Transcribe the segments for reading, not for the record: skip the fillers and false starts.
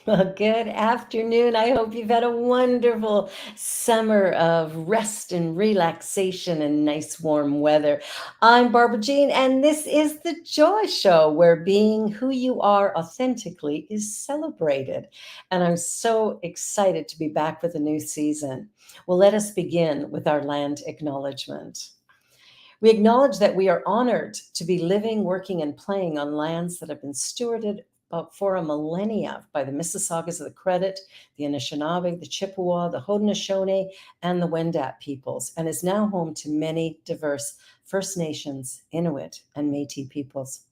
Well, good afternoon. I hope you've had a wonderful summer of rest and relaxation and nice warm weather. I'm Barbara Jean, and this is the Joy Show where being who you are authentically is celebrated. And I'm so excited to be back with a new season. Well, let us begin with our land acknowledgement. We acknowledge that we are honored to be living, working, and playing on lands that have been stewarded for a millennia by the Mississaugas of the Credit, the Anishinaabe, the Chippewa, the Haudenosaunee, and the Wendat peoples, and is now home to many diverse First Nations, Inuit, and Métis peoples.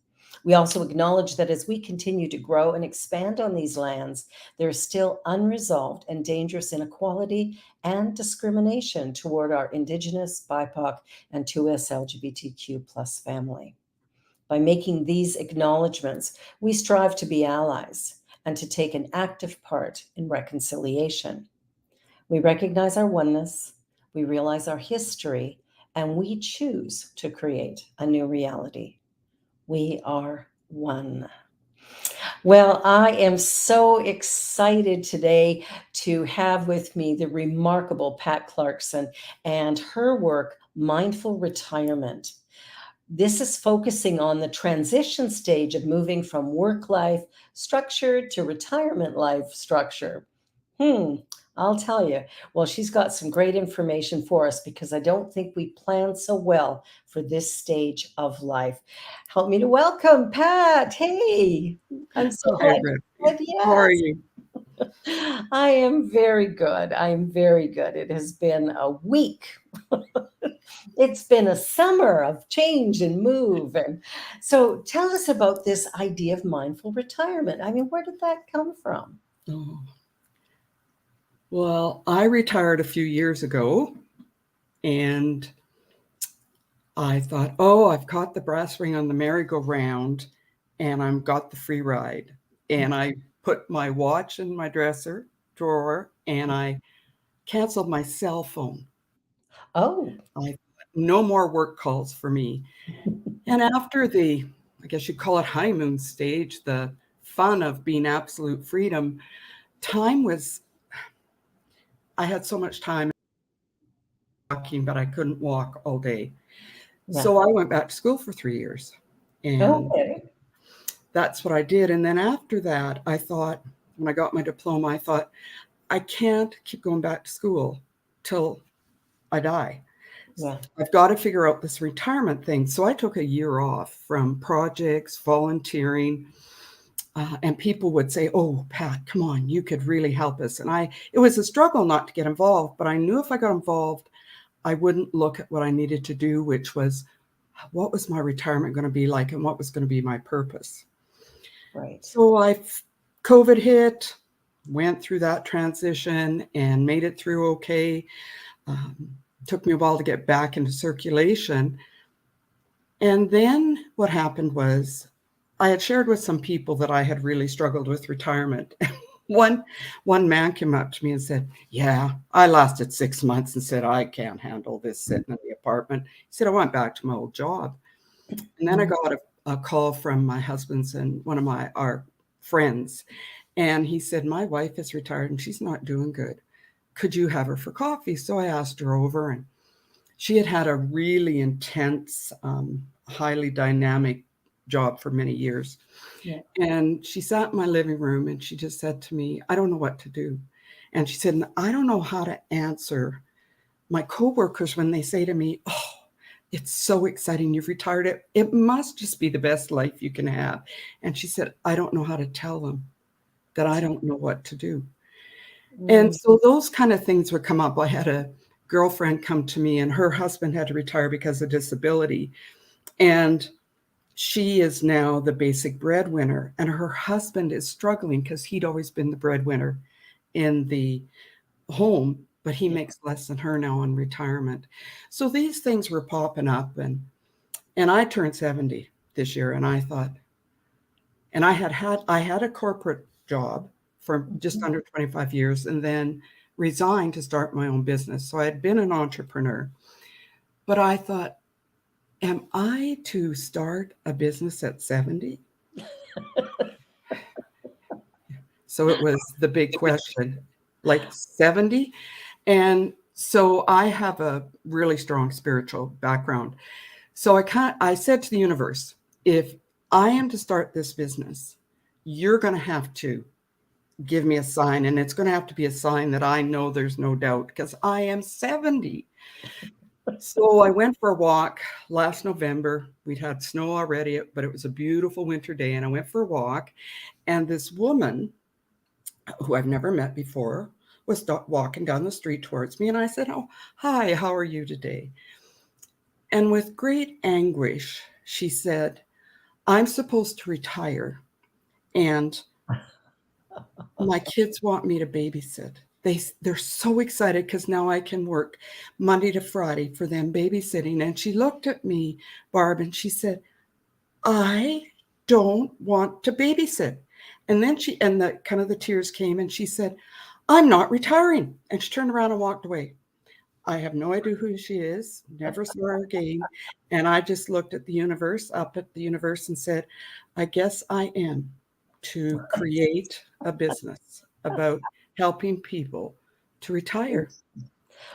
We also acknowledge that as we continue to grow and expand on these lands, there is still unresolved and dangerous inequality and discrimination toward our Indigenous, BIPOC, and 2S LGBTQ plus family. By making these acknowledgements, we strive to be allies and to take an active part in reconciliation. We recognize our oneness, we realize our history, and we choose to create a new reality. We are one. Well, I am so excited today to have with me the remarkable Pat Clarkson and her work, Mindful Retirement. This is focusing on the transition stage of moving from work life structure to retirement life structure. Hmm, I'll tell you. Well, she's got some great information for us because I don't think we plan so well for this stage of life. Help me to welcome Pat. Hey, I'm so Hi, glad you Betsy. said How are yes. you? I am very good. I am very good. It has been a week. It's been a summer of change and move. And so tell us about this idea of mindful retirement. I mean, where did that come from? Oh, well, I retired a few years ago and I thought, oh, I've caught the brass ring on the merry-go-round and I've got the free ride. And I put my watch in my dresser drawer and I canceled my cell phone. Oh, I no more work calls for me. And after the, I guess you call it honeymoon stage, the fun of being absolute freedom, time was I had so much time walking, but I couldn't walk all day. yeah. So I went back to school for 3 years. And Okay. that's what I did. And then after that, I thought, when I got my diploma, I thought, I can't keep going back to school till I die. Yeah. I've got to figure out this retirement thing. So I took a year off from projects, volunteering, and people would say, "Oh, Pat, come on, you could really help us." And it was a struggle not to get involved, but I knew if I got involved, I wouldn't look at what I needed to do, which was what was my retirement going to be like and what was going to be my purpose. Right. So COVID hit, went through that transition and made it through okay. Um, Took me a while to get back into circulation. And then what happened was I had shared with some people that I had really struggled with retirement. one one man came up to me and said, "Yeah, I lasted 6 months and said I can't handle this sitting in the apartment." He said I went back to my old job, and then I Mhm. got a call from my husband's and one of our friends, and he said my wife is retired and she's not doing good. Could you have her for coffee? So I asked her over, and she had had a really intense, highly dynamic job for many years. Yeah. And she sat in my living room and she just said to me, I don't know what to do. And she said, I don't know how to answer my coworkers when they say to me, "Oh, it's so exciting. You've retired. It must just be the best life you can have." And she said, I don't know how to tell them that I don't know what to do. And Mm. so those kind of things would come up. I had a girlfriend come to me and her husband had to retire because of disability. And she is now the basic breadwinner, and her husband is struggling because he'd always been the breadwinner in the home, but he Yeah. makes less than her now in retirement. So these things were popping up, and I turned 70 this year, and I thought, and I had a corporate job for just Mhm. under 25 years, and then resigned to start my own business. So I had been an entrepreneur, but I thought, am I to start a business at 70? So it was the big question, like 70. And so I have a really strong spiritual background. So I said to the universe, if I am to start this business, you're going to have to give me a sign, and it's going to have to be a sign that I know there's no doubt, because I am 70. So I went for a walk last November. We'd had snow already, but it was a beautiful winter day. And I went for a walk, and this woman who I've never met before was walking down the street towards me. And I said, "Oh, hi, how are you today?" And with great anguish, she said, "I'm supposed to retire, and my kids want me to babysit. They're so excited because now I can work Monday to Friday for them babysitting." And she looked at me, Barb, and she said, "I don't want to babysit." And then the kind of the tears came, and she said, "I'm not retiring." And she turned around and walked away. I have no idea who she is, never saw her again. And I just looked at the universe, up at the universe, and said, I guess I am to create a business about helping people to retire.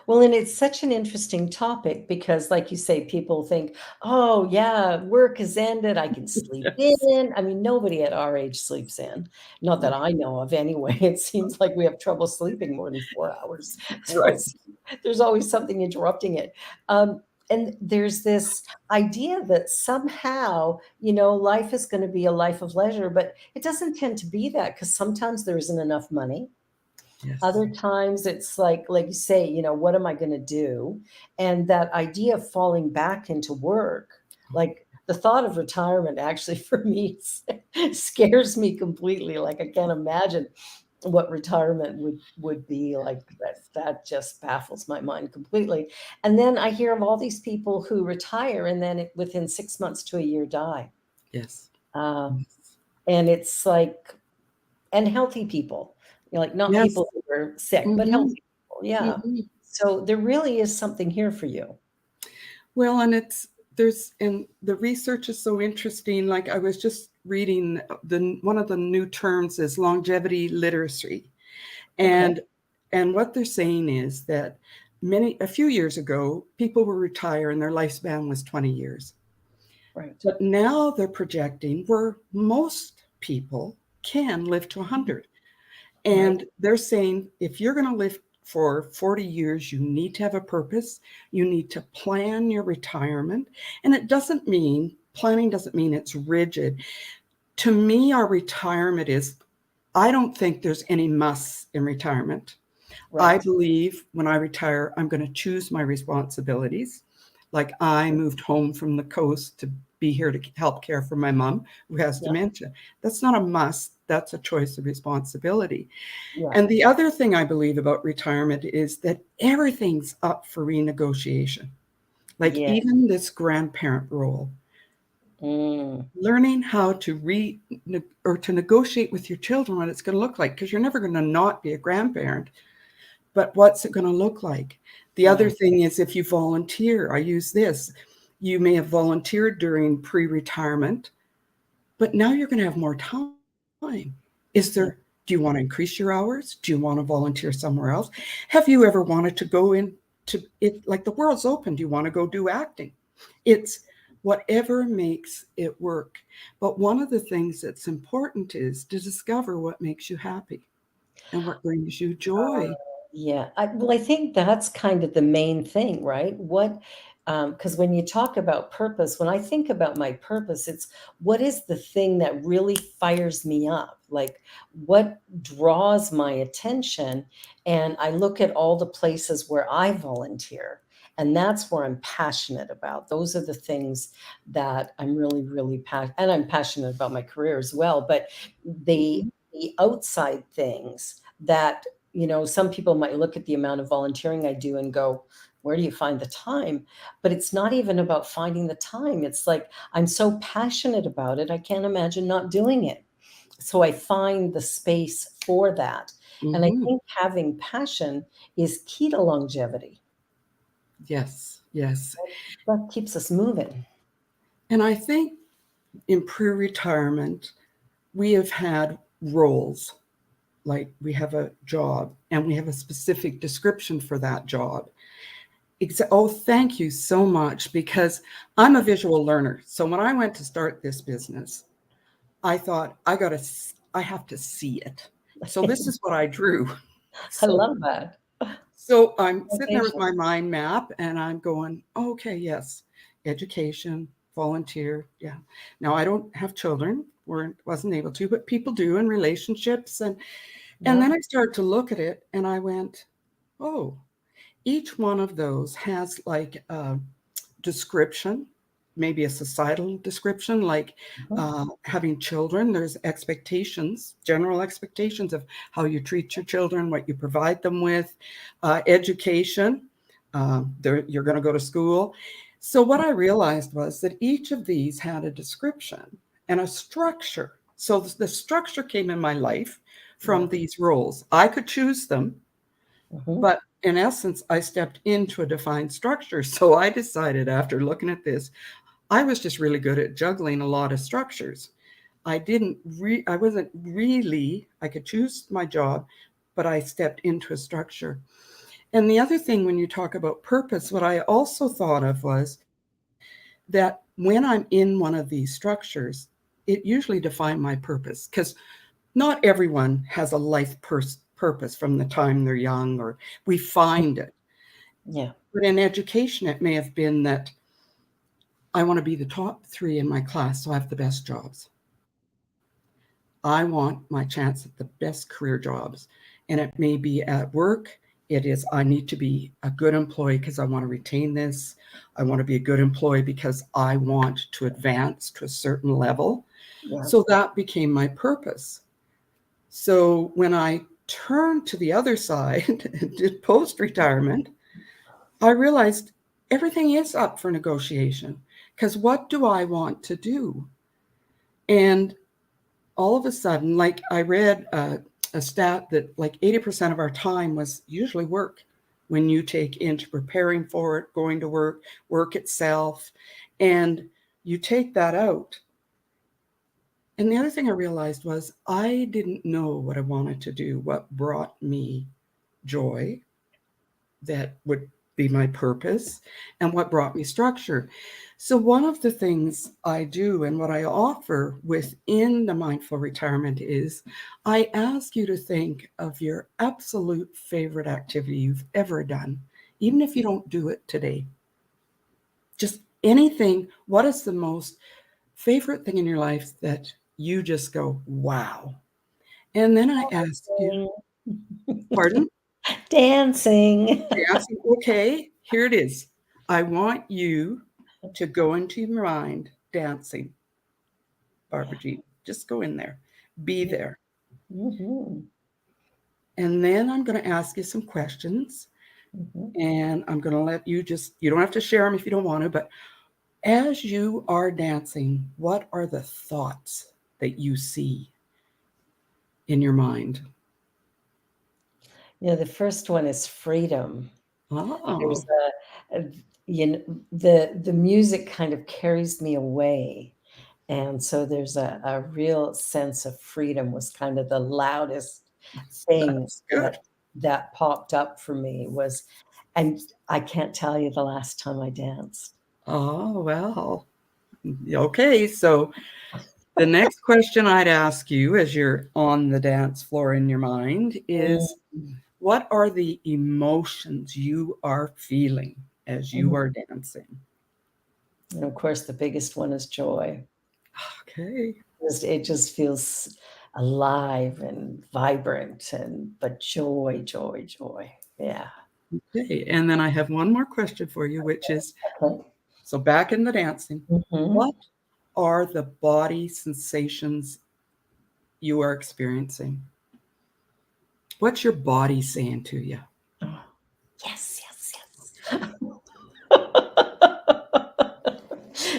Well, and it's such an interesting topic because, like you say, people think, oh, yeah, work has ended. I can sleep Yes. in. I mean, nobody at our age sleeps in. Not that No. I know of anyway. It seems like we have trouble sleeping more than 4 hours. So Right. there's always something interrupting it. And there's this idea that somehow, life is going to be a life of leisure, but it doesn't tend to be that because sometimes there isn't enough money. Yes. Other times it's like you say, what am I going to do? And that idea of falling back into work, like the thought of retirement actually for me scares me completely. Like I can't imagine what retirement would be like. That just baffles my mind completely. And then I hear of all these people who retire and then within 6 months to a year die. Yes. Uh, Yes. and it's like, and healthy people, like not Yes. people who are sick, but Hmm. healthy people. Yeah. Hmm. So there really is something here for you. Well, and and the research is so interesting. Like I was just reading one of the new terms is longevity literacy. Okay. And what they're saying is that a few years ago, people would retire and their lifespan was 20 years. Right. But now they're projecting where most people can live to 100. Right. And they're saying if you're going to live for 40 years, you need to have a purpose. You need to plan your retirement. And planning doesn't mean it's rigid. To me, our retirement is, I don't think there's any musts in retirement. I Right. believe when I retire, I'm going to choose my responsibilities. Like I moved home from the coast to be here to help care for my mom who has Yeah. dementia. That's not a must. That's a choice of responsibility. Yeah. And the other thing I believe about retirement is that everything's up for renegotiation. Like Yeah. even this grandparent role, Mm. learning how to or to negotiate with your children what it's going to look like, because you're never going to not be a grandparent, but what's it going to look like? The other Yeah. thing is if you volunteer, I use this, you may have volunteered during pre-retirement, but now you're going to have more time. Yeah. Do you want to increase your hours? Do you want to volunteer somewhere else? Have you ever wanted to go into it? Like the world's open. Do you want to go do acting? It's whatever makes it work. But one of the things that's important is to discover what makes you happy and what brings you joy. Yeah, well, I think that's kind of the main thing, right? Because when you talk about purpose, when I think about my purpose, it's what is the thing that really fires me up? Like what draws my attention? And I look at all the places where I volunteer, and that's where I'm passionate about. Those are the things that I'm really, really passionate, and I'm passionate about my career as well. But the Mhm. the outside things that some people might look at the amount of volunteering I do and go, where do you find the time? But it's not even about finding the time. It's like, I'm so passionate about it, I can't imagine not doing it. So I find the space for that. And I Mhm. think having passion is key to longevity. Yes, yes. That keeps us moving. And I think in pre retirement, we have had roles. like we have a job and we have a specific description for that job. Oh, thank you so much, because I'm a visual learner. So when I went to start this business, I thought I have to see it. So this is what I drew. I So love that. so I'm Well, sitting there thank with you. my mind map and I'm going, oh, okay, yes, education, volunteer. Yeah. Now I don't have children, wasn't able to, but people do in relationships. And Yeah. then I started to look at it and I went, oh, each one of those has like a description, maybe a societal description, like Mhm. having children. There's expectations, general expectations of how you treat your children, what you provide them with, education. You're going to go to school. So, what I realized was that each of these had a description and a structure. So, the structure came in my life Yeah. from these roles. I could choose them, Mhm. but in essence, I stepped into a defined structure. So I decided after looking at this, I was just really good at juggling a lot of structures. I wasn't really, I could choose my job, but I stepped into a structure. And the other thing, when you talk about purpose, what I also thought of was that when I'm in one of these structures, it usually defined my purpose, because not everyone has a purpose from the time they're young, or we find it. Yeah. But in education, it may have been that I want to be the top three in my class, so I have the best jobs. I want my chance at the best career jobs. And it may be at work. It is, I need to be a good employee because I want to retain this. I want to be a good employee because I want to advance to a certain level. Yeah. So that became my purpose. So when I turned to the other side and did post retirement, I realized everything is up for negotiation, because what do I want to do? And all of a sudden, like I read a stat that like 80% of our time was usually work, when you take into preparing for it, going to work, work itself, and you take that out. And the other thing I realized was I didn't know what I wanted to do, what brought me joy, that would be my purpose, and what brought me structure. So, one of the things I do and what I offer within the mindful retirement is I ask you to think of your absolute favorite activity you've ever done, even if you don't do it today. Just anything. What is the most favorite thing in your life that you just go, wow? And then I ask you, Dancing. pardon? Dancing. Dancing. Okay, here it is. I want you to go into your mind dancing, Barbara Yeah. Jean. Just go in there, be Yeah. there. Mhm. And then I'm going to ask you some questions, Mhm. and I'm going to let you you don't have to share them if you don't want to, but as you are dancing, what are the thoughts that you see in your mind? The first one is freedom. There's Oh, a you know, the music kind of carries me away, and so there's a real sense of freedom was kind of the loudest thing that's good. that popped up for me was, and I can't tell you the last time I danced. Oh, well. Okay, so the next question I'd ask you as you're on the dance floor in your mind is, Mm, what are the emotions you are feeling as you mhm. are dancing? And of course, the biggest one is joy. Okay. It just feels alive and vibrant, and but joy, joy, joy. Yeah. Okay. And then I have one more question for you, which is, Okay. so back in the dancing, Mhm. what are the body sensations you are experiencing? What's your body saying to you? Oh, yes, yes, yes.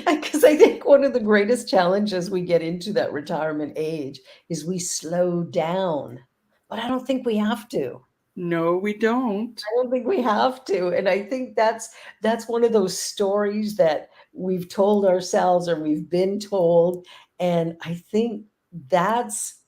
Because I think one of the greatest challenges we get into that retirement age is we slow down, but I don't think we have to. No, we don't. I don't think we have to, and I think that's one of those stories that we've told ourselves or we've been told, and I think that's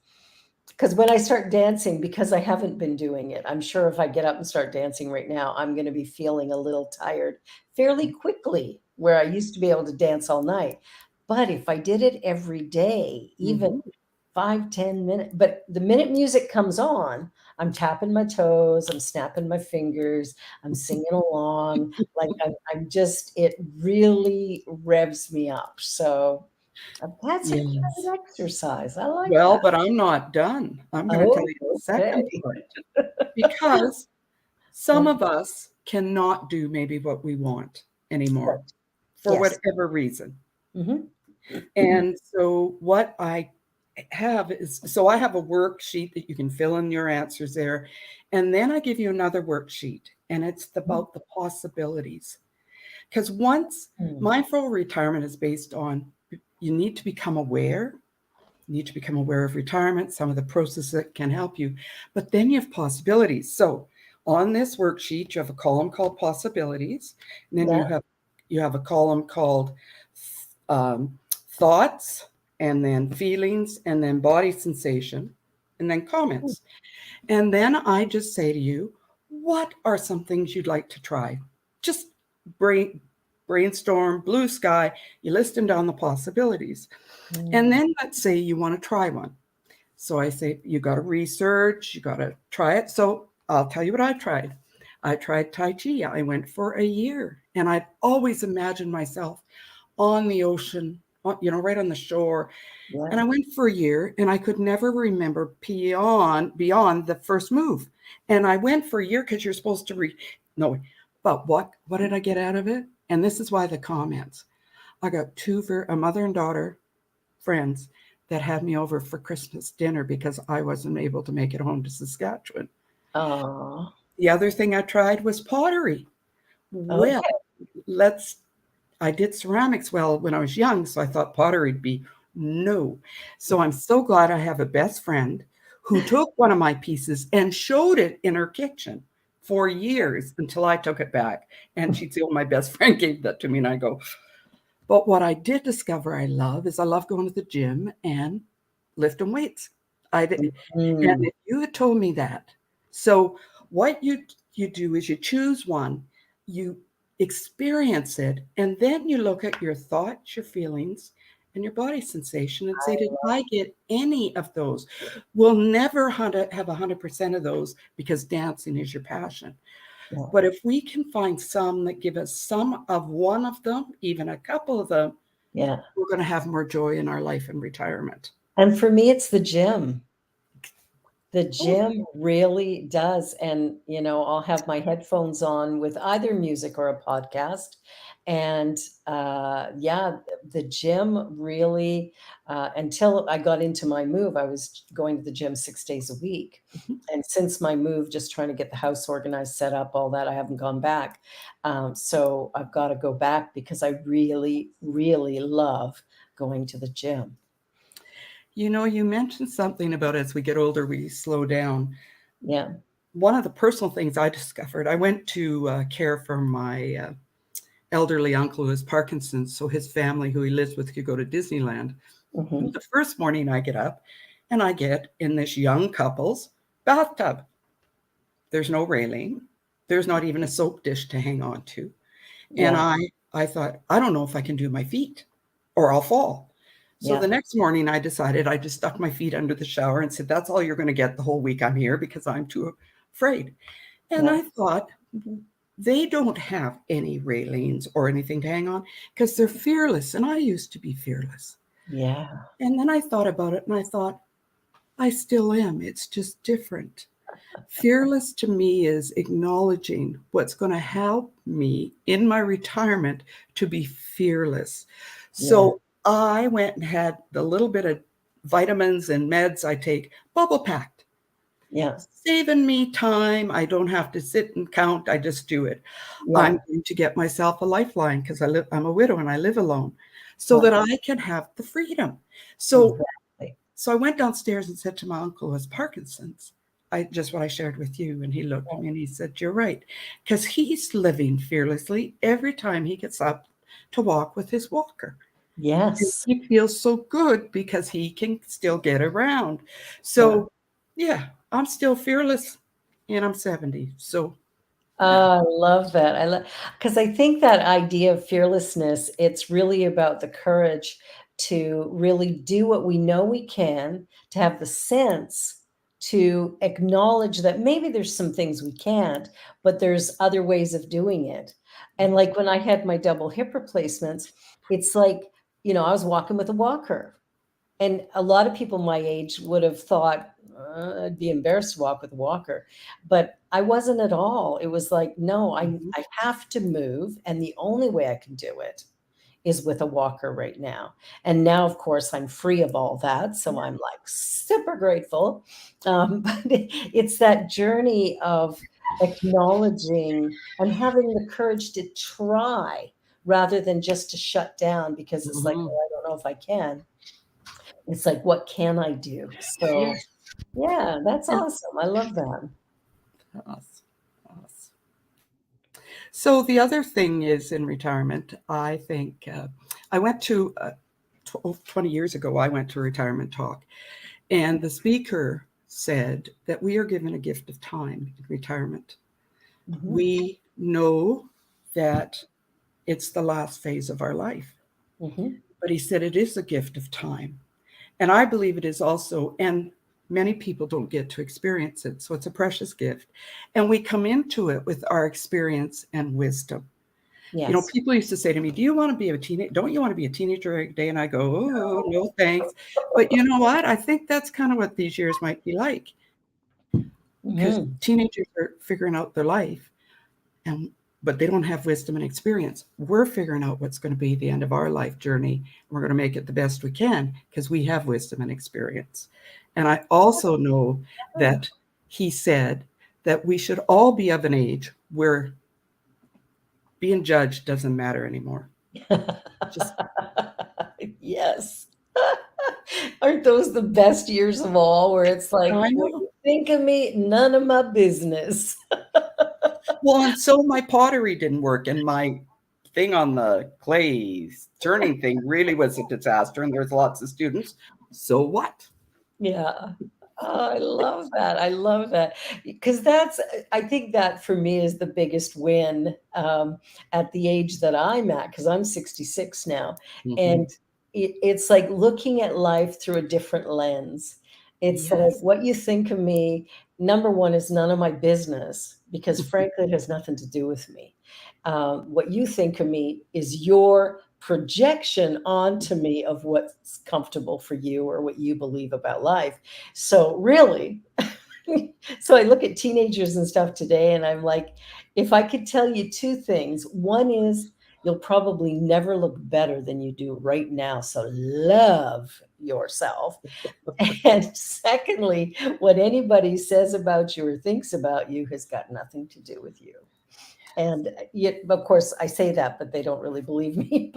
Because when I start dancing, because I haven't been doing it, I'm sure if I get up and start dancing right now, I'm going to be feeling a little tired fairly quickly, where I used to be able to dance all night. But if I did it every day, even Mhm. 5, 10 minutes, but the minute music comes on, I'm tapping my toes, I'm snapping my fingers, I'm singing along. Like I'm just, it really revs me up. So that's a Yes. great exercise. I like Well, that. but I'm not done. I'm going to tell Oh, you the okay. second part because some Yeah. of us cannot do maybe what we want anymore Right. for Yes. whatever reason. Mhm. And so what I have is so I have a worksheet that you can fill in your answers there. And then I give you another worksheet, and it's about the possibilities. Because once Mm. mindful retirement is based on you need to become aware. You need to become aware of retirement, some of the processes that can help you. But then you have possibilities. So on this worksheet, you have a column called possibilities, and then Yeah. you have a column called um, thoughts, and then feelings, and then body sensation, and then Mm. comments. And then I just say to you, what are some things you'd like to try? Just brainstorm, blue sky, you list them down the possibilities. And Mm. then let's say you want to try one. So I say, you got to research, you got to try it. So I'll tell you what I tried. I tried Tai Chi. I went for a year, and I'd always imagined myself on the ocean, right on the shore. And Yeah. I went for a year, and I could never remember beyond the first move. And I went for a year because you're supposed to no. But what did I get out of it? And this is why the comments. I got a mother and daughter friends that had me over for Christmas dinner because I wasn't able to make it home to Saskatchewan. Oh. The other thing I tried was pottery. Well, Okay. let's I did ceramics well when I was young, so I thought pottery'd be no. So I'm so glad I have a best friend who took one of my pieces and showed it in her kitchen for years until I took it back. And she'd say, "Oh, my best friend gave that to me." And I go, but what I did discover I love is I love going to the gym and lifting weights. I did, and Mm. if you had told me that, so what you do is you choose one, you experience it, and then you look at your thoughts, your feelings, and your body sensation, and say, did I get any of those? We'll never have 100% of those because dancing is your passion. Yeah. But if we can find some that give us some of one of them, even a couple of them, Yeah. we're going to have more joy in our life in retirement. And for me, it's the gym. The Oh, gym really does, and, I'll have my headphones on with either music or a podcast, and, yeah, the gym really, until I got into my move, I was going to the gym 6 days a week, mhm. and since my move, just trying to get the house organized, set up, all that, I haven't gone back, so I've gotta go back because I really, really love going to the gym. You mentioned something about as we get older, we slow down. Yeah. One of the personal things I discovered, I went to care for my elderly uncle who has Parkinson's, so his family, who he lives with, could go to Disneyland. Mhm. The first morning I get up and I get in this young couple's bathtub. There's no railing. There's not even a soap dish to hang on to. And Yeah, I thought, I don't know if I can do my feet or I'll fall. So the yeah, next morning I decided I just stuck my feet under the shower and said, that's all you're going to get the whole week I'm here because I'm too afraid. And yeah, I thought, they don't have any railings or anything to hang on because they're fearless. And I used to be fearless. yeah, And then I thought about it and I thought, I still am. It's just different. Fearless to me is acknowledging what's going to help me in my retirement to be fearless. yeah, So I went and had the little bit of vitamins and meds I take bubble packed, yeah, saving me time. I don't have to sit and count. I just do it. I'm yeah, going to get myself a lifeline because I'm a widow and I live alone so right, that I can have the freedom. So exactly. so I went downstairs and said to my uncle who has Parkinson's, just what I shared with you. And he looked at Yeah. me and he said, you're right. Because he's living fearlessly every time he gets up to walk with his walker. And Yes, he feels so good because he can still get around. yeah, So Yeah, I'm still fearless and I'm 70. So, yeah. Oh, I love that. I love because I think that idea of fearlessness, it's really about the courage to really do what we know we can, to have the sense to acknowledge that maybe there's some things we can't, but there's other ways of doing it. And like when I had my double hip replacements, it's like, I was walking with a walker. And a lot of people my age would have thought, I'd be embarrassed to walk with a walker, but I wasn't at all. It was like, no, Mhm. I have to move, and the only way I can do it is with a walker right now. And now, of course, I'm free of all that, so I'm like super grateful. But it's that journey of acknowledging and having the courage to try rather than just to shut down because it's like, Mhm. oh, I don't know if I can. It's like, what can I do? So, Yes. yeah, that's Yeah. awesome. I love that. Us. Us. So the other thing is in retirement, I think I went to 20 years ago, I went to a retirement talk, and the speaker said that we are given a gift of time in retirement. Mhm, We know that it's the last phase of our life, mhm, but he said it is a gift of time. And I believe it is also, and many people don't get to experience it. So it's a precious gift. And we come into it with our experience and wisdom. yes. People used to say to me, "Do you want to be a teenager? Don't you want to be a teenager every day?" And I go, "Oh, no, thanks." But you know what? I think that's kind of what these years might be like because Mhm. teenagers are figuring out their life, and but they don't have wisdom and experience. We're figuring out what's going to be the end of our life journey. We're going to make it the best we can because we have wisdom and experience. And I also know that he said that we should all be of an age where being judged doesn't matter anymore. Just Yes. Aren't those the best years of all where it's like, I "What know. you think of me, none of my business." Well, and so my pottery didn't work, and my thing on the clay turning thing really was a disaster, and there's lots of students. So what? Yeah. Oh, I love that. I love that because that's I think that for me is the biggest win, at the age that I'm at, because I'm 66 now, Hmm. and it's like looking at life through a different lens. It's like Yes. what you think of me, number one, is none of my business because frankly, it has nothing to do with me. What you think of me is your projection onto me of what's comfortable for you or what you believe about life. So really, so I look at teenagers and stuff today and I'm like, if I could tell you two things, one is you'll probably never look better than you do right now. So love yourself. And secondly, what anybody says about you or thinks about you has got nothing to do with you. And yet, of course, I say that, but they don't really believe me.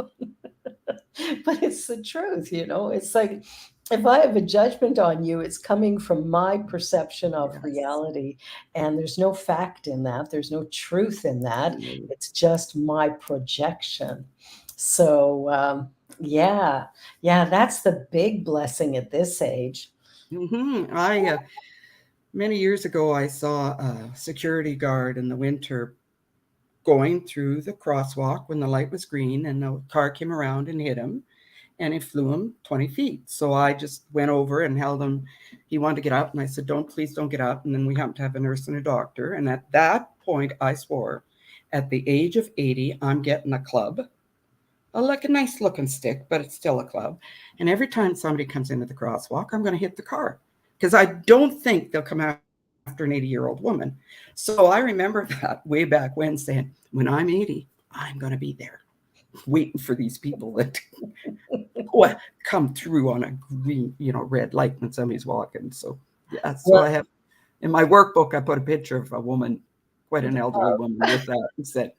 But it's the truth, It's like if I have a judgment on you, it's coming from my perception of Yes. reality. And there's no fact in that, there's no truth in that. No. It's just my projection. So, yeah, yeah, that's the big blessing at this age. I many years ago I saw a security guard in the winter going through the crosswalk when the light was green, and the car came around and hit him, and it flew him 20 feet. So I just went over and held him. He wanted to get up, and I said, "Don't, please don't get up." And then we happened to have a nurse and a doctor. And at that point, I swore, at the age of 80, I'm getting a club, like a nice looking stick, but it's still a club. And every time somebody comes into the crosswalk, I'm going to hit the car because I don't think they'll come after an 80-year-old woman. So I remember that way back when, saying, when I'm 80, I'm going to be there waiting for these people that come through on a green, red light when somebody's walking. So yeah, so Well, I have in my workbook I put a picture of a woman, quite an elderly woman, with that and said,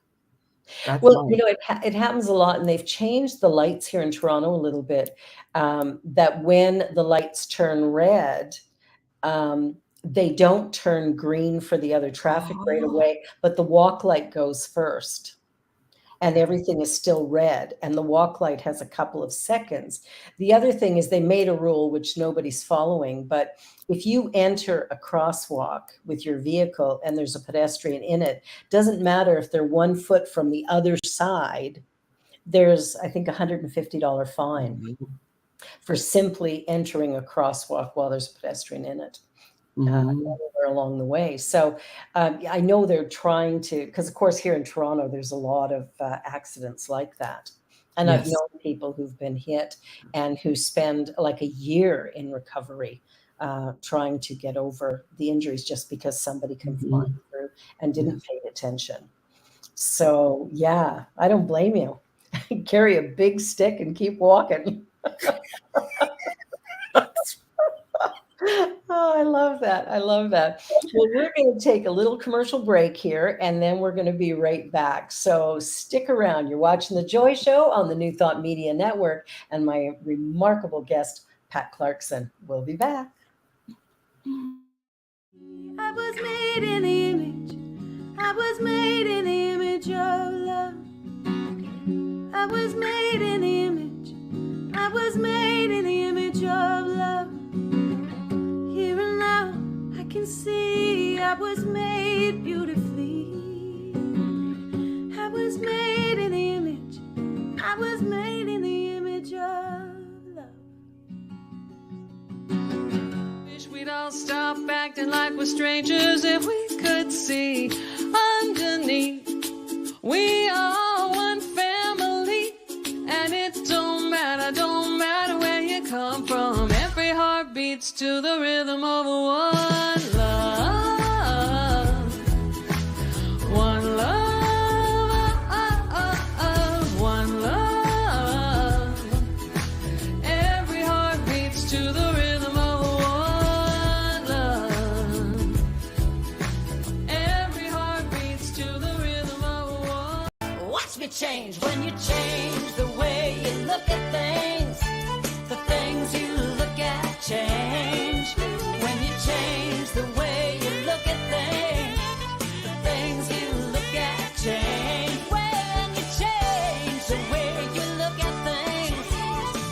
"That's well, mine." it happens a lot, and they've changed the lights here in Toronto a little bit. That when the lights turn red, um, they don't turn green for the other traffic right Oh, away, but the walk light goes first. and everything is still red, and the walk light has a couple of seconds. The other thing is they made a rule which nobody's following, but if you enter a crosswalk with your vehicle and there's a pedestrian in it, doesn't matter if they're 1 foot from the other side, there's, I think, $150 fine Mhm. for simply entering a crosswalk while there's a pedestrian in it. Mhm. Anywhere along the way. So I know they're trying to, because of course here in Toronto, there's a lot of accidents like that. And I've Yes. known people who've been hit and who spend like a year in recovery trying to get over the injuries just because somebody came flying Mhm. through and didn't Yes. pay attention. So yeah, I don't blame you. Carry a big stick and keep walking. Oh, I love that. I love that. Well, we're going to take a little commercial break here, and then we're going to be right back. So stick around. You're watching The Joy Show on the New Thought Media Network, and my remarkable guest, Pat Clarkson. We'll be back. I was made in the image. I was made in the image of love. I was made in the image. I was made in the image of love. Here and now I can see I was made beautifully. I was made in the image. I was made in the image of love. Wish we'd all stop acting like we're strangers if we could see underneath. We are one family, and it don't matter where you come from. Every heart beats to the rhythm of one love, one love, one love. Every heart beats to the rhythm of one love. Every heart beats to the rhythm of one. Watch me change when you change the way you look at things. The things you look at change. When you change the way you look at things, the things you look at change. When you change the way you look at things,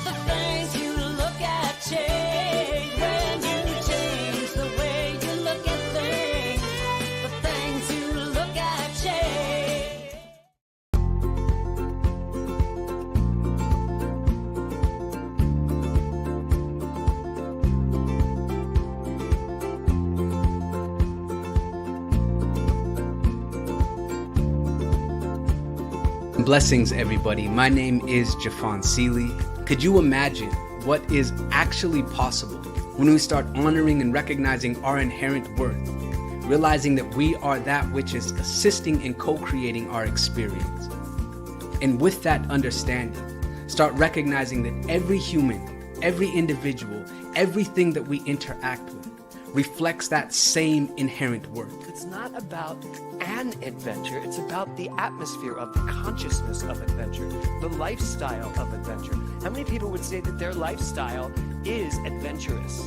the things you look at change. When you change the way you look at things, the things you look at change. Blessings, everybody. My name is Jafon Seeley. Could you imagine what is actually possible when we start honoring and recognizing our inherent worth, realizing that we are that which is assisting and co-creating our experience? And with that understanding, start recognizing that every human, every individual, everything that we interact with reflects that same inherent worth. It's not about an adventure, it's about the atmosphere of the consciousness of adventure, the lifestyle of adventure. How many people would say that their lifestyle is adventurous?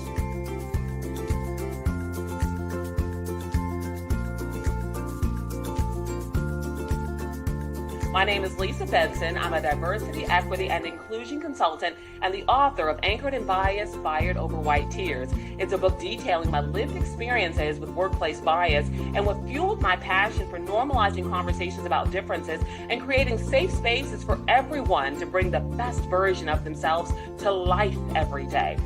My name is Lisa Benson. I'm a diversity, equity, and inclusion consultant and the author of Anchored in Bias, Fired Over White Tears. It's a book detailing my lived experiences with workplace bias and what fueled my passion for normalizing conversations about differences and creating safe spaces for everyone to bring the best version of themselves to life every day.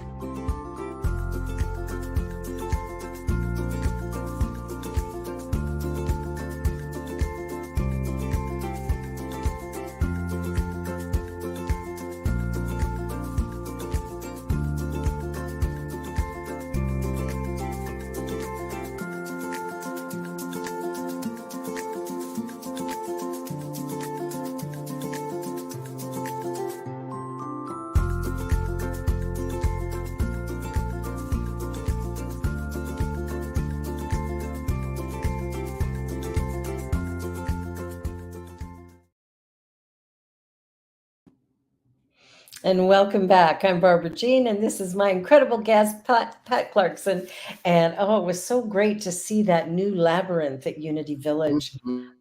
And welcome back. I'm Barbara Jean, and this is my incredible guest, Pat Clarkson. And oh, it was so great to see that new labyrinth at Unity Village.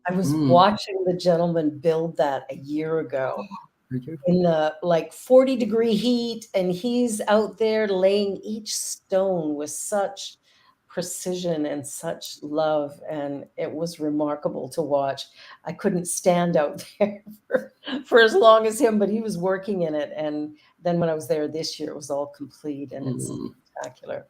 I was Mhm. watching the gentleman build that a year ago Are you? in the like 40-degree heat, and he's out there laying each stone with such precision and such love, and it was remarkable to watch. I couldn't stand out there for as long as him, but he was working in it. And then when I was there this year, it was all complete and it's Mm. spectacular.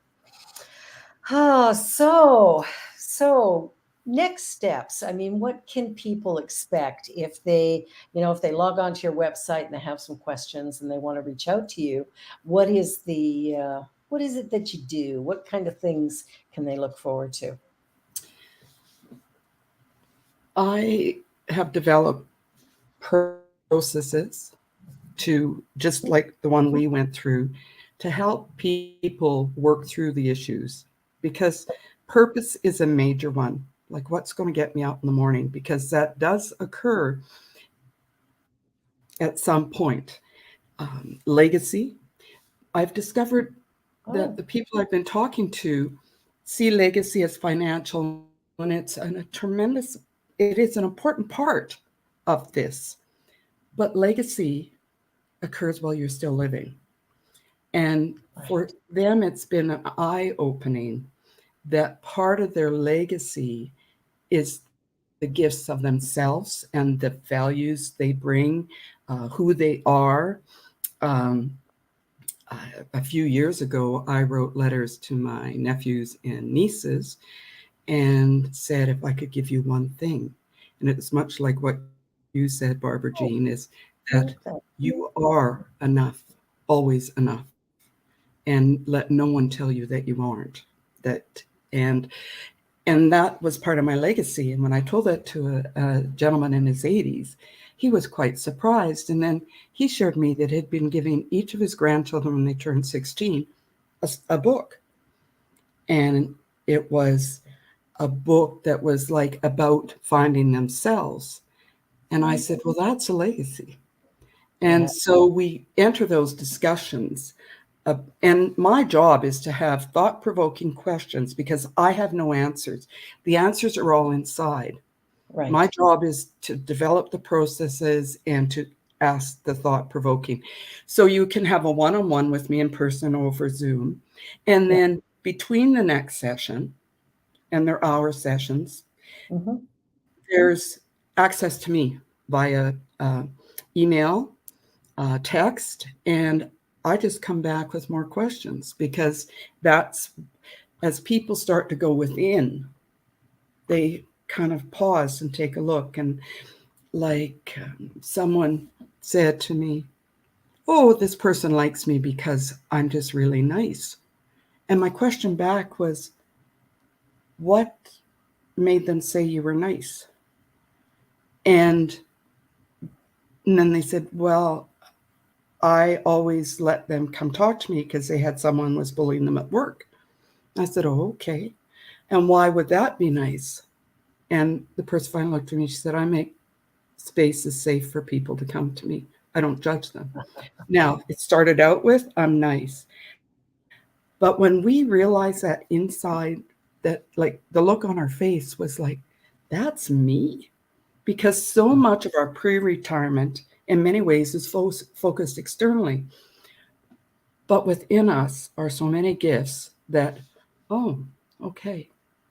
So next steps. I mean, what can people expect if they, if they log onto your website and they have some questions and they want to reach out to you? What is what is it that you do? What kind of things can they look forward to? I have developed processes to, just like the one we went through, to help people work through the issues, because purpose is a major one. Like, what's going to get me out in the morning? Because that does occur at some point. Legacy. I've discovered that Oh, the people I've been talking to see legacy as financial, and it's it is an important part of this. But legacy occurs while you're still living. And for right. them, it's been an eye opening that part of their legacy is the gifts of themselves and the values they bring, who they are. Um, a few years ago, I wrote letters to my nephews and nieces and said, if I could give you one thing, and it's much like what you said, Barbara Oh, Jean, is I that love that. you are enough, always enough, and let no one tell you that you aren't. That and and that was part of my legacy. And when I told that to a gentleman in his 80s, he was quite surprised. And then he shared me that he'd been giving each of his grandchildren when they turned 16 a book, and it was a book that was like about finding themselves. And I said, well, that's a legacy. Yeah, And so we enter those discussions. And my job is to have thought provoking questions because I have no answers. The answers are all inside. My right. job is to develop the processes and to ask the thought provoking. So you can have a one on one with me in person over Zoom. And Yeah. then between the next session, and their hour sessions, Hmm. there's access to me via email, text, and I just come back with more questions, because that's, as people start to go within, they kind of pause and take a look. And like someone said to me, oh, this person likes me because I'm just really nice. And my question back was, what made them say you were nice? And then they said, well, I always let them come talk to me because they had someone was bullying them at work. I said, oh, okay. And why would that be nice? And the person finally looked at me. She said, I make spaces safe for people to come to me. I don't judge them. Now, it started out with, I'm nice. But when we realized that inside, that like the look on our face was like, that's me. Because so much of our pre retirement, in many ways, is focused externally. But within us are so many gifts that, oh, okay,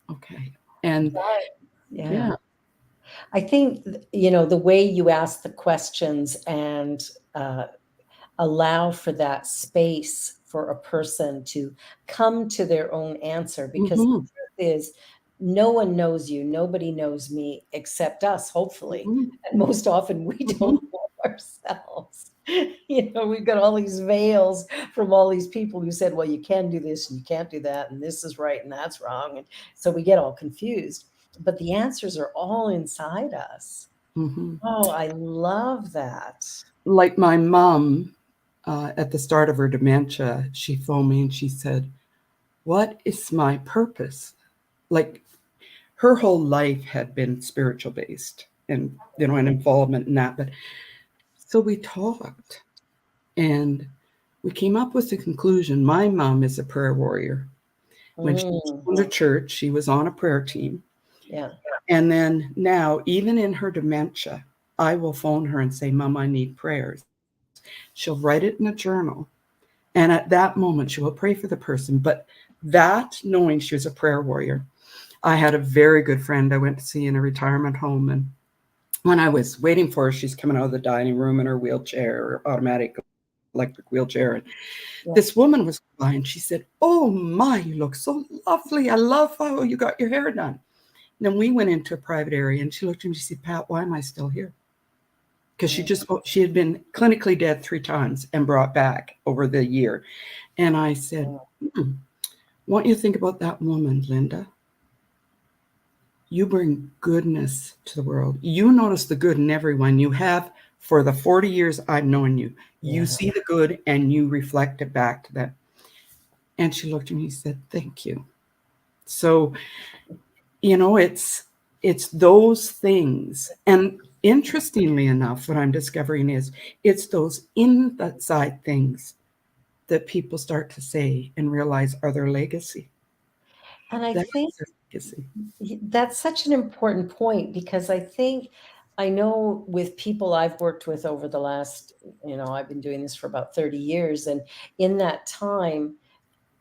okay. And Yeah. yeah, I think, the way you ask the questions and uh, allow for that space for a person to come to their own answer, because the mhm, truth is, no one knows you, nobody knows me except us, hopefully. mhm, And most often we mhm, don't know ourselves. We've got all these veils from all these people who said, well, you can do this and you can't do that, and this is right and that's wrong. And so we get all confused. But the answers are all inside us. mhm. Oh, I love that. Like my mom, at the start of her dementia, she phoned me and she said, what is my purpose? Like, her whole life had been spiritual based and, an involvement in that. But so we talked. And we came up with the conclusion my mom is a prayer warrior. When she was Mm, in the church, she was on a prayer team. yeah. And then now, even in her dementia, I will phone her and say, Mom, I need prayers. She'll write it in a journal. And at that moment, she will pray for the person. But that, knowing she was a prayer warrior, I had a very good friend I went to see in a retirement home. And when I was waiting for her, she's coming out of the dining room in her wheelchair, or automatic electric wheelchair. And this Yeah. woman was by and she said, Oh my, you look so lovely. I love how you got your hair done. And then we went into a private area and she looked at me and she said, Pat, why am I still here? Because she had been clinically dead 3 times and brought back over the year. And I said, want you to think about that woman, Linda. You bring goodness to the world. You notice the good in everyone. You have for the 40 years I've known you. You Yeah. see the good and you reflect it back to them. And she looked at me and said, Thank you. So, it's those things. And interestingly enough, what I'm discovering is it's those inside things that people start to say and realize are their legacy. And I That's think their legacy. That's such an important point because I know with people I've worked with over the last, I've been doing this for about 30 years. And in that time,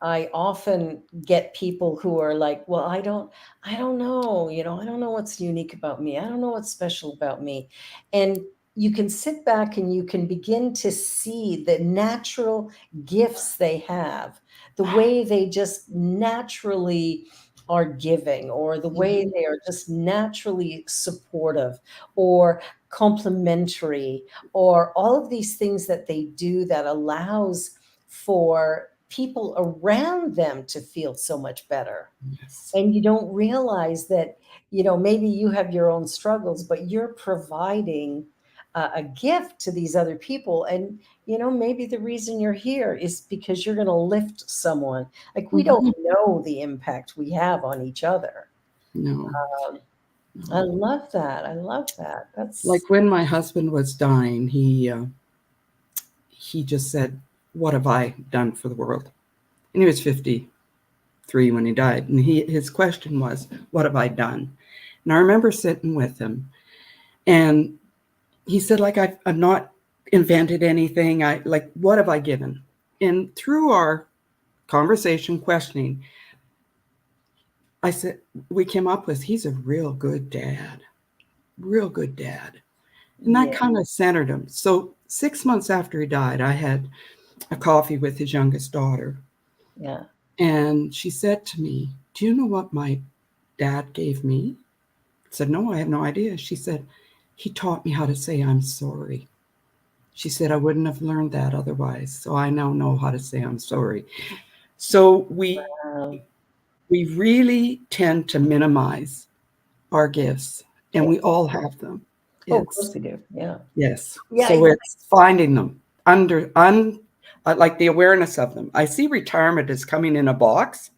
I often get people who are like, well, I don't know, I don't know what's unique about me. I don't know what's special about me. And you can sit back and you can begin to see the natural gifts they have, the way they just naturally are giving, or the way Mhm. they are just naturally supportive or complimentary, or all of these things that they do that allows for people around them to feel so much better. Yes. And you don't realize that, maybe you have your own struggles, but you're providing a gift to these other people. And, maybe the reason you're here is because you're going to lift someone. Like, we don't Mhm. know the impact we have on each other. No, Um, I no. love that. I love that. That's, Like when my husband was dying, he just said, "What have I done for the world?" And he was 53 when he died, and his question was, "What have I done?" And I remember sitting with him, and he said, "Like I've not invented anything. I like what have I given?" And through our conversation, questioning, I said, we came up with he's a real good dad. And that yeah, kind of centered him. So 6 months after he died, I had a coffee with his youngest daughter. yeah, And she said to me, Do you know what my dad gave me? I said, No, I have no idea. She said, He taught me how to say I'm sorry. She said, I wouldn't have learned that otherwise. So I now know how to say I'm sorry. So um, we really tend to minimize our gifts, and yeah. we all have them. Oh, of It's course we do. Yeah. yes. Yeah. So it's finding them like the awareness of them. I see retirement as coming in a box.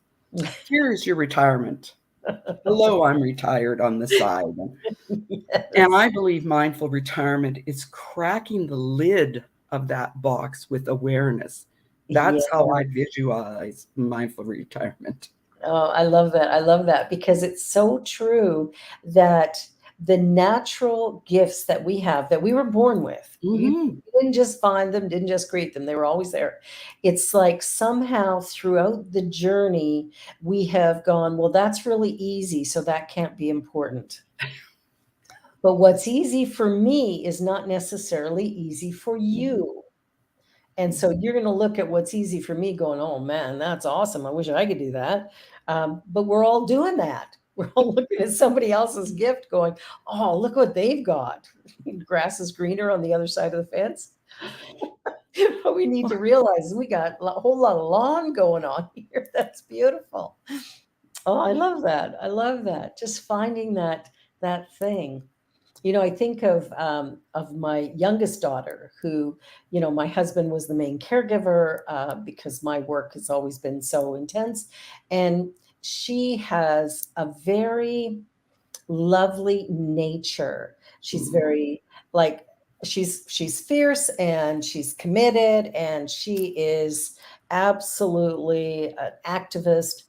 Here's your retirement. Hello, I'm retired on the side. And Yes. I believe mindful retirement is cracking the lid of that box with awareness. Yeah. That's how I visualize mindful retirement. Oh, I love that. I love that because it's so true that the natural gifts that we have, that we were born with, you Hmm. didn't just find them, didn't just create them, they were always there. It's like somehow throughout the journey, we have gone, well, that's really easy, so that can't be important. But what's easy for me is not necessarily easy for you. And so you're going to look at what's easy for me going, oh man, that's awesome. I wish I could do that. But we're all doing that. We're all looking at somebody else's gift going, oh, look what they've got. Grass is greener on the other side of the fence. What we need to realize is we got a whole lot of lawn going on here. That's beautiful. Oh, I love that. I love that. Just finding that thing. I think of my youngest daughter, who, my husband was the main caregiver because my work has always been so intense, and she has a very lovely nature. She's very like she's fierce and she's committed and she is absolutely an activist,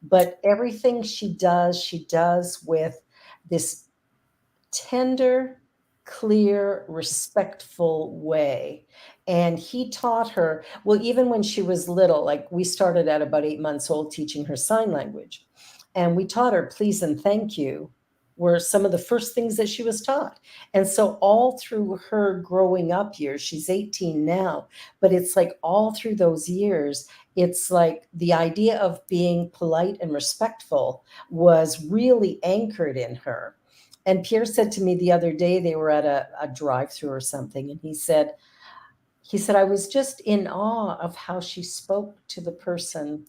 but everything she does with this tender, clear, respectful way. And he taught her, well, even when she was little, like we started at about 8 months old teaching her sign language. And we taught her please and thank you were some of the first things that she was taught. And so all through her growing up years, she's 18 now, but it's like all through those years, it's like the idea of being polite and respectful was really anchored in her. And Pierre said to me the other day, they were at a drive-through or something, and he said, I was just in awe of how she spoke to the person,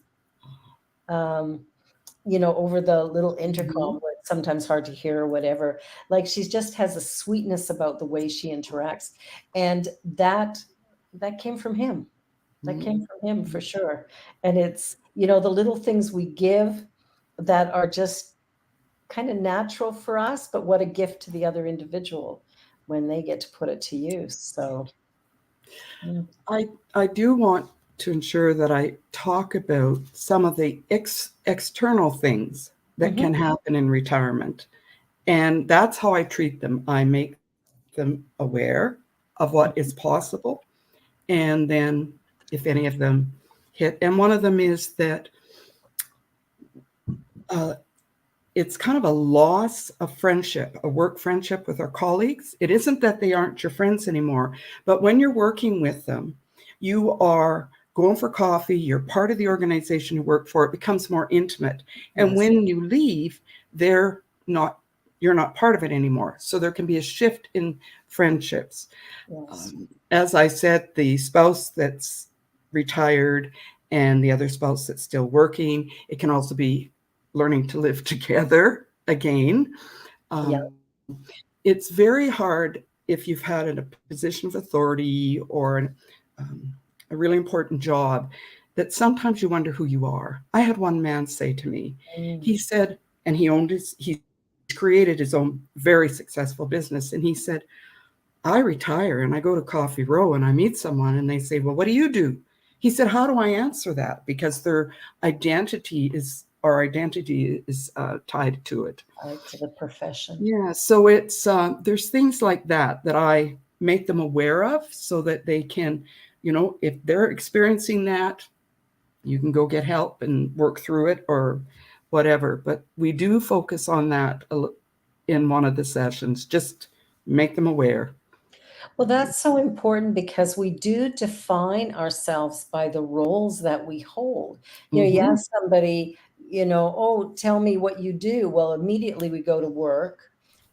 um, over the little intercom Mhm. where it's sometimes hard to hear or whatever. Like she just has a sweetness about the way she interacts. And that came from him. That came Mhm. from him for sure. And it's, the little things we give that are just kind of natural for us, but what a gift to the other individual when they get to put it to use. So, mm, I do want to ensure that I talk about some of the external things that mhm. can happen in retirement. And that's how I treat them. I make them aware of what is possible. And then if any of them hit, and one of them is that uh, it's kind of a loss of friendship, a work friendship with our colleagues. It isn't that they aren't your friends anymore, but when you're working with them, you are going for coffee, you're part of the organization you work for, it becomes more intimate. And Yes, when you leave, they're not you're not part of it anymore. So there can be a shift in friendships. yes. As I said, the spouse that's retired and the other spouse that's still working, it can also be learning to live together again. Yeah. Um, it's very hard if you've had a position of authority or um, a really important job that sometimes you wonder who you are. I had one man say to me, Mm. he said, and he's created his own very successful business. And he said, I retire and I go to Coffee Row and I meet someone and they say, well, what do you do? He said, how do I answer that? Because our identity is tied to it. Tied to the profession. Yeah. So there's things like that that I make them aware of so that they can, if they're experiencing that, you can go get help and work through it or whatever. But we do focus on that in one of the sessions, just make them aware. Well, that's so important because we do define ourselves by the roles that we hold. You Hmm. ask somebody, oh, tell me what you do. Well, immediately we go to work.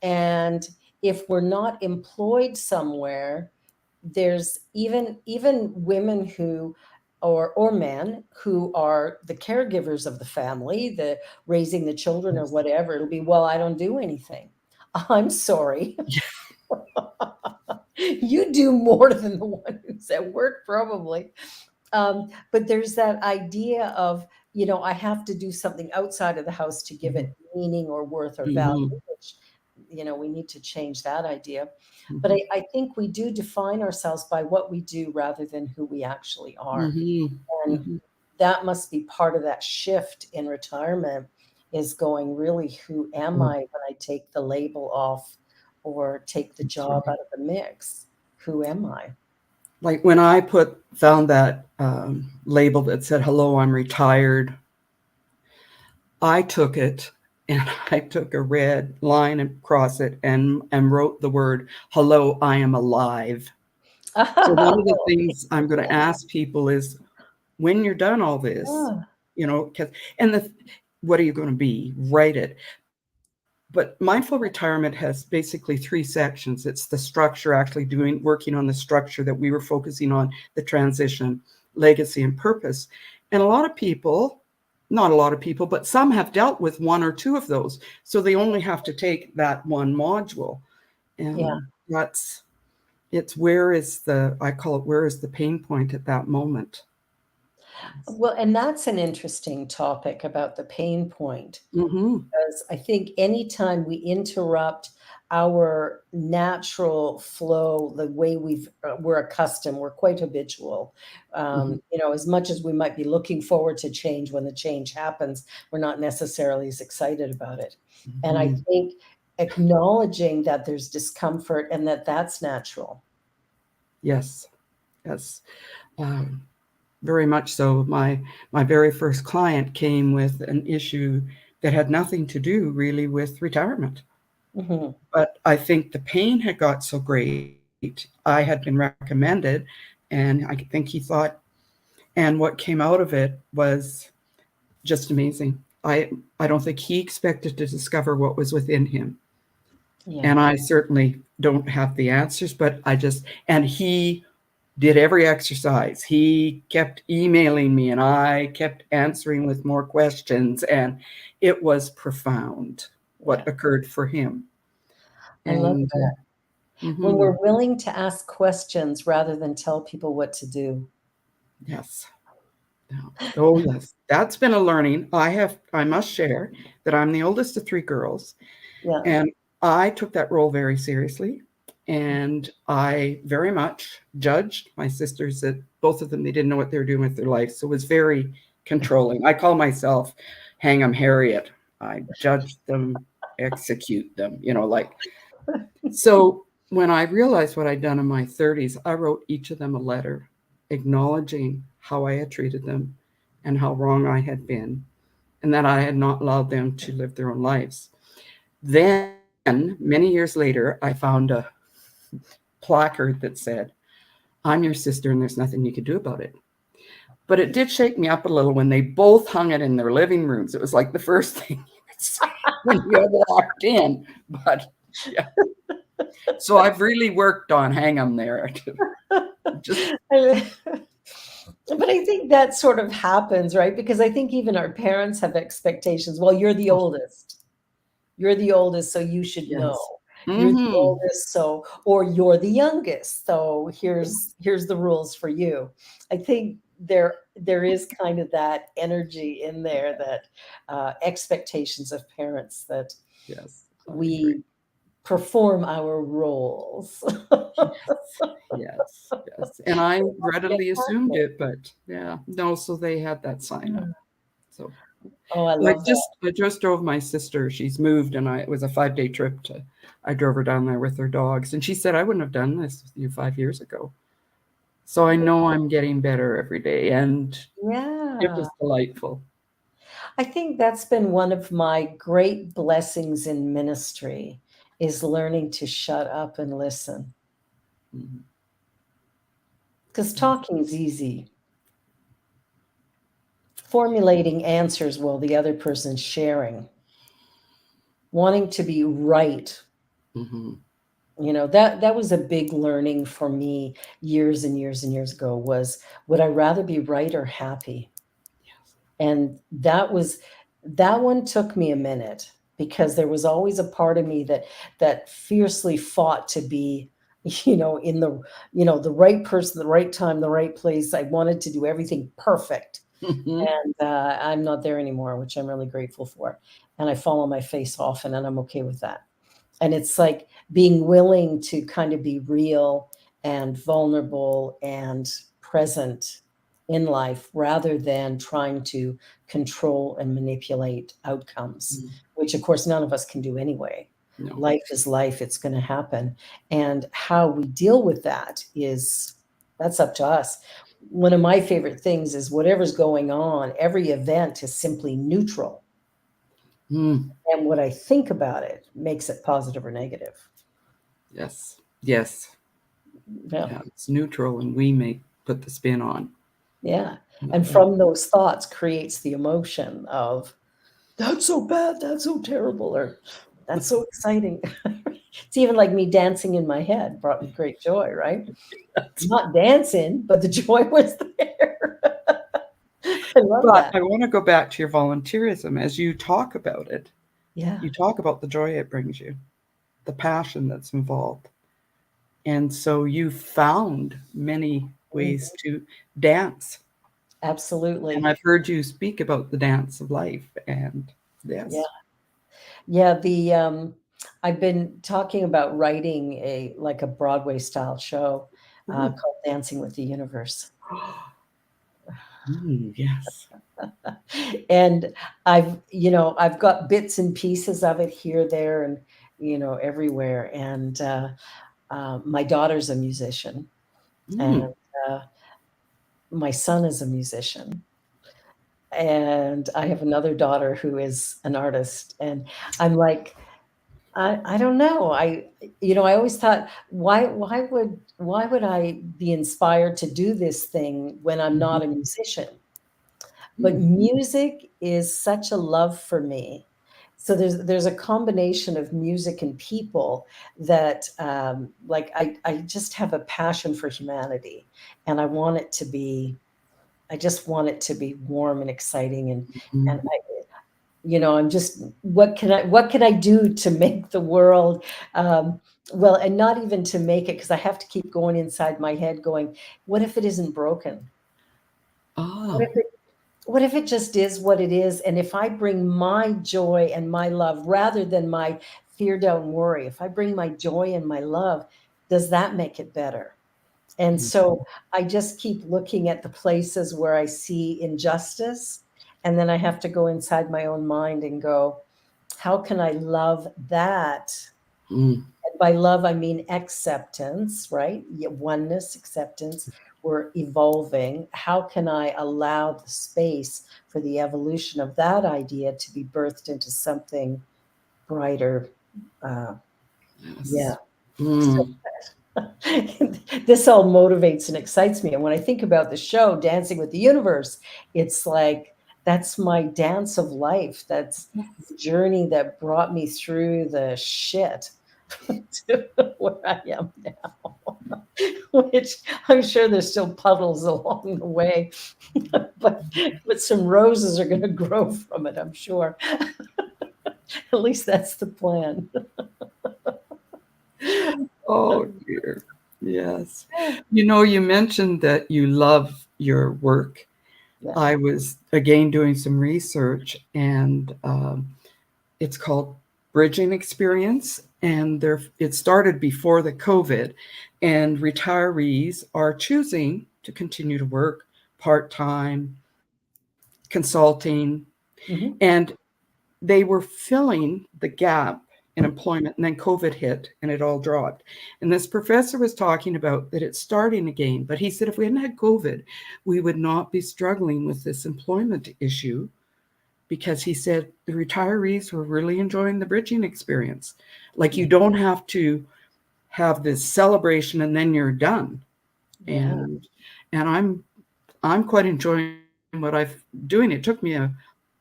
And if we're not employed somewhere, there's even women who or men who are the caregivers of the family, the raising the children or Yes. whatever. It'll be, well, I don't do anything. I'm sorry. You do more than the one who's at work, probably. But there's that idea of, I have to do something outside of the house to give it meaning or worth or value, Mhm, which, we need to change that idea. But mhm, I think we do define ourselves by what we do rather than who we actually are. mhm, And mhm. that must be part of that shift in retirement is going, really, who am Mm, I when I take the label off or take the that's job right. out of the mix? Who am I? Like when I found that label that said, "Hello, I'm retired," I took it and I took a red line across it and wrote the word, "Hello, I am alive." So one of the things I'm going to ask people is, when you're done all this, Ah, 'cause, and what are you going to be? Write it. But mindful retirement has basically three sections. It's the structure, actually working on the structure that we were focusing on, the transition, legacy, and purpose. And a lot of people, not a lot of people, but some have dealt with one or two of those. So they only have to take that one module. yeah. And it's I call it, where is the pain point at that moment? Well, and that's an interesting topic about the pain point, Mm-hmm. because I think anytime we interrupt our natural flow, the way we're accustomed, we're quite habitual. Mhm. As much as we might be looking forward to change, when the change happens, we're not necessarily as excited about it. And I Mhm. think acknowledging that there's discomfort and that that's natural. Yes, yes, um, very much so. My very first client came with an issue that had nothing to do really with retirement. Hmm. But I think the pain had got so great. I had been recommended, and I think he thought, and what came out of it was just amazing. I don't think he expected to discover what was within him. Yeah. And I certainly don't have the answers, but and he did every exercise. He kept emailing me and I kept answering with more questions. And it was profound Yeah. what occurred for him. I love And that. When mhm, we're willing to ask questions rather than tell people what to do. yes. Yeah. Oh, yes. That's been a learning. I must share that I'm the oldest of three girls. Yeah. And I took that role very seriously. And I very much judged my sisters that both of them, they didn't know what they were doing with their life. So it was very controlling. I call myself Hang 'em Harriet. I judge them, execute them, like. So when I realized what I'd done in my 30s, I wrote each of them a letter acknowledging how I had treated them and how wrong I had been, and that I had not allowed them to live their own lives. Then, many years later, I found a placard that said, I'm your sister and there's nothing you can do about it. But it did shake me up a little when they both hung it in their living rooms. It was like the first thing you would say when you walked in. But yeah, so I've really worked on hang 'em there. Just But I think that sort of happens, right? Because I think even our parents have expectations. Well, you're the oh, oldest. You're the oldest, so you should know. yes. You're the Hmm. oldest, so or you're the youngest, so here's the rules for you. I think there is kind of that energy in there, that expectations of parents, that Yes, I agree. we perform our roles. Yes, yes, yes. And I Get readily past assumed it. it, but yeah, no, so they had that sign up. So Oh, I I love that. just I just drove my sister. She's moved, and it was a 5-day trip to. I drove her down there with her dogs, and she said, "I wouldn't have done this with you 5 years ago." So I know I'm getting better every day, and it Yeah. was delightful. I think that's been one of my great blessings in ministry, is learning to shut up and listen. Mhm. Because talking is easy. Formulating answers while the other person's sharing, wanting to be right. Mhm. That was a big learning for me years and years and years ago, was, would I rather be right or happy? Yes. And that one took me a minute, because there was always a part of me that fiercely fought to be, in the right person, the right time, the right place. I wanted to do everything perfect. Mhm. And I'm not there anymore, which I'm really grateful for. And I fall on my face often, and I'm okay with that. And it's like being willing to kind of be real and vulnerable and present in life, rather than trying to control and manipulate outcomes, Mm. which of course none of us can do anyway. No. Life is life, it's going to happen. And how we deal with that that's up to us. One of my favorite things is, whatever's going on, every event is simply neutral. Mm. And what I think about it makes it positive or negative. Yes. Yes. Yeah. Yeah. It's neutral, and we may put the spin on. Yeah. But And from those thoughts creates the emotion of, that's so bad, that's so terrible, or that's so exciting. It's even like me dancing in my head brought me great joy, right? Not dancing, but the joy was there. I love But that. I want to go back to your volunteerism as you talk about it. Yeah, You talk about the joy it brings you, the passion that's involved. And so you found many ways to dance. And absolutely. I've heard you speak about the dance of life. And Yeah. yes. Yeah, I've been talking about writing a Broadway style show Ooh. called Dancing with the Universe. Yes. And I've got bits and pieces of it here, there, and everywhere. And my daughter's a musician, and Mm. uh, my son is a musician, and I have another daughter who is an artist. And I'm like, I don't know. I always thought, why would I be inspired to do this thing when I'm Mhm. not a musician? But Mm. music is such a love for me. So there's a combination of music and people that like I just have a passion for humanity, and I just want it to be warm and exciting, and Mm. I'm just, what can I do to make the world, um, well, and not even to make it, because I have to keep going inside my head going, what if it isn't broken? What Oh. if it what if it just is what it is? And if I bring my joy and my love rather than my fear, doubt, and worry, if I bring my joy and my love, does that make it better? And Mm. so I just keep looking at the places where I see injustice. And then I have to go inside my own mind and go, how can I love that? Mm. And by love, I mean acceptance, right? Yeah, oneness, acceptance. We're evolving. How can I allow the space for the evolution of that idea to be birthed into something brighter? Uh, yeah. Yes. So Mm. this all motivates and excites me. And when I think about the show, Dancing with the Universe, it's like that's my dance of life. That's the journey that brought me through the shit to where I am now, which I'm sure there's still puddles along the way, but some roses are going to grow from it, I'm sure. At least that's the plan. Oh dear. Yes. You mentioned that you love your work. Yeah. I was again doing some research, and it's called Bridging Experience, and it started before the COVID, and retirees are choosing to continue to work part-time, consulting, Mhm. and they were filling the gap in employment, and then COVID hit and it all dropped. And this professor was talking about that it's starting again, but he said if we hadn't had COVID, we would not be struggling with this employment issue, because he said the retirees were really enjoying the bridging experience. Like, you don't have to have this celebration and then you're done. Yeah. And I'm quite enjoying what I'm doing. It took me a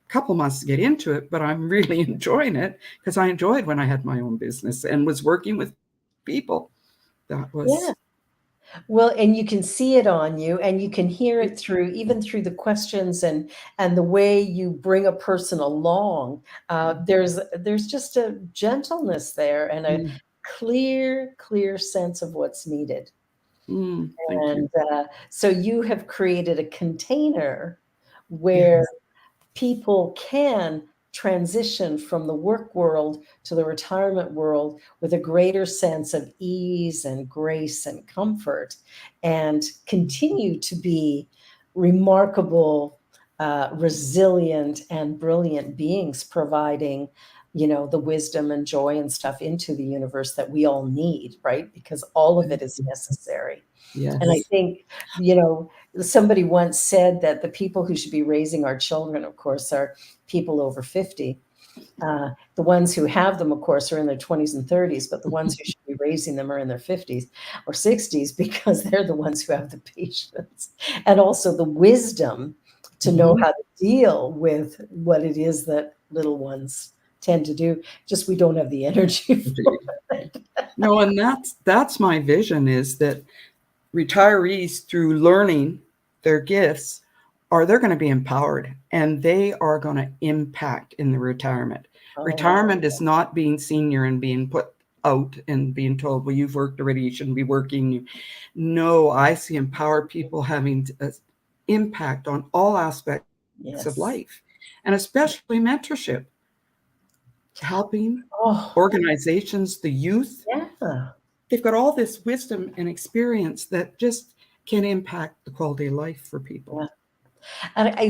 couple months to get into it, but I'm really enjoying it because I enjoyed when I had my own business and was working with people. That Yeah. was Well, and you can see it on you, and you can hear it through, even through the questions and the way you bring a person along. There's just a gentleness there and a mm, clear sense of what's needed. thank you. And so you have created a container where Yes. people can transition from the work world to the retirement world with a greater sense of ease and grace and comfort, and continue to be remarkable, resilient, and brilliant beings, providing the wisdom and joy and stuff into the universe that we all need, right? Because all of it is necessary. And I Yes. think, somebody once said that the people who should be raising our children, of course, are people over 50. The ones who have them, of course, are in their 20s and 30s, but the ones who should be raising them are in their 50s or 60s, because they're the ones who have the patience and also the wisdom to know Mhm. how to deal with what it is that little ones tend to do. Just we don't have the energy for it. No, and that's my vision, is that retirees, through learning their gifts, they're going to be empowered, and they are going to impact in the retirement. Oh, Retirement is not being senior and being put out and being told, well, you've worked already, you shouldn't be working. No, I see empowered people having an impact on all aspects of yes. life, and especially mentorship. helping Oh, organizations, the youth. yeah. They've got all this wisdom and experience that just can impact the quality of life for people. Yeah. And I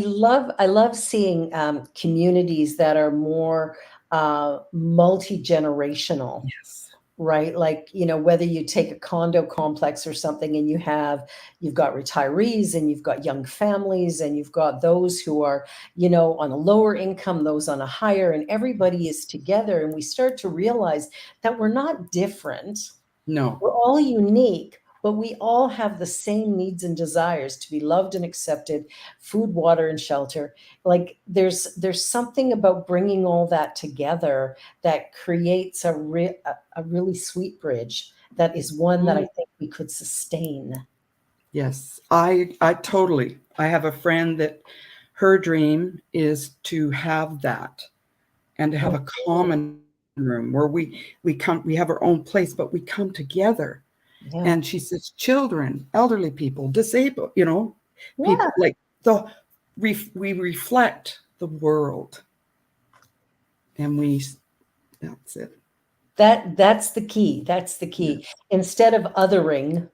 love seeing communities that are more multi-generational, Yes. right? Like, whether you take a condo complex or something and you've got retirees and you've got young families and you've got those who are, on a lower income, those on a higher, and everybody is together. And we start to realize that we're not different. No, We're all unique, but we all have the same needs and desires to be loved and accepted, food, water, and shelter. Like there's something about bringing all that together that creates a really sweet bridge that is one that I think we could sustain. yes, I totally. I have a friend that her dream is to have that and to have a common room where we have our own place, but we come together. Yeah. And she says, children, elderly people, disabled, Yeah. people like we reflect the world, and that's it. That's the key. That's the key. Yes, Instead of othering,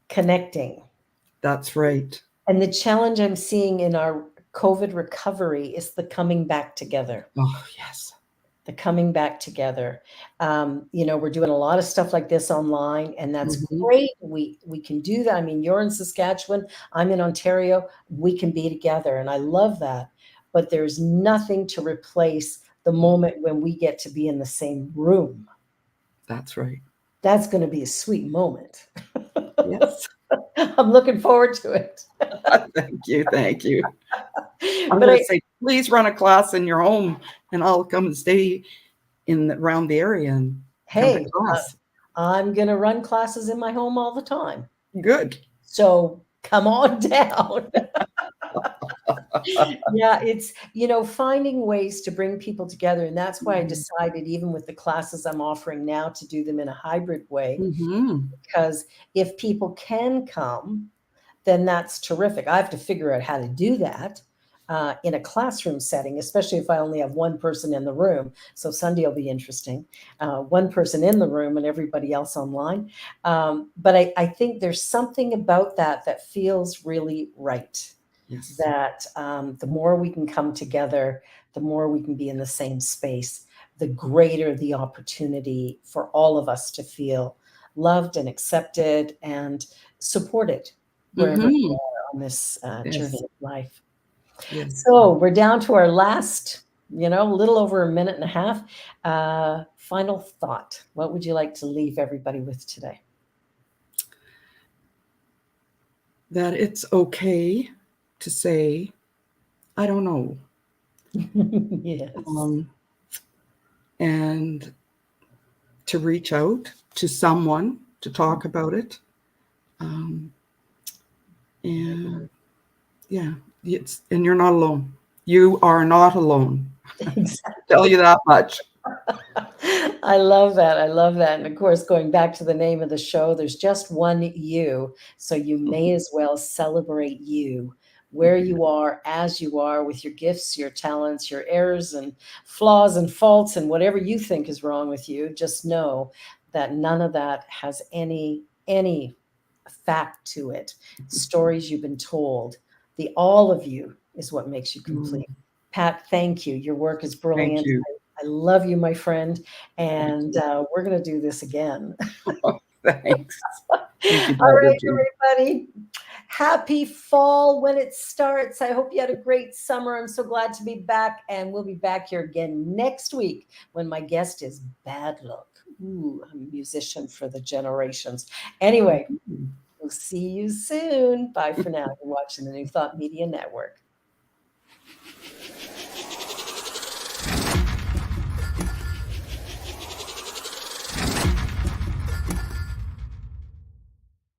connecting. that's right. And the challenge I'm seeing in our COVID recovery is the coming back together. Oh, yes. The coming back together. We're doing a lot of stuff like this online, and that's Mhm. great. We can do that. I mean, you're in Saskatchewan, I'm in Ontario. We can be together, and I love that. But there's nothing to replace the moment when we get to be in the same room. That's right. That's going to be a sweet moment. Yes. I'm looking forward to it. Thank you. Thank you. I'm But going to say, please run a class in your home, and I'll come and stay around the area and come to hey, class. I'm going to run classes in my home all the time. Good. So come on down. Yeah, it's, finding ways to bring people together. And that's why I decided, even with the classes I'm offering now, to do them in a hybrid way. Mm-hmm. Because if people can come, then that's terrific. I have to figure out how to do that in a classroom setting, especially if I only have one person in the room. So Sunday will be interesting. One person in the room and everybody else online. But I think there's something about that feels really right. Yes. That the more we can come together, the more we can be in the same space, the greater the opportunity for all of us to feel loved and accepted and supported wherever we Mm-hmm. are on this journey Yes. of life. Yes. So we're down to our last, a little over a minute and a half. Final thought. What would you like to leave everybody with today? That it's okay to say, I don't know. Yes. And to reach out to someone to talk about it. And yeah, and you're not alone. You are not alone. Exactly. Tell you that much. I love that. I love that. And of course, going back to the name of the show, there's just one you. So you may as well celebrate you where you are, as you are, with your gifts, your talents, your errors and flaws and faults, and whatever you think is wrong with you. Just know that none of that has any fact to it. Stories you've been told. The all of you is what makes you complete. Pat, thank you. Your work is Thank brilliant. you. I love you, my friend, and we're going to do this again. Thanks. Thank you, All Barbara right, G. everybody. Happy fall when it starts. I hope you had a great summer. I'm so glad to be back, and we'll be back here again next week when my guest is Bad Look. Ooh, a musician for the generations. Anyway, we'll see you soon. Bye for now. You're watching the New Thought Media Network.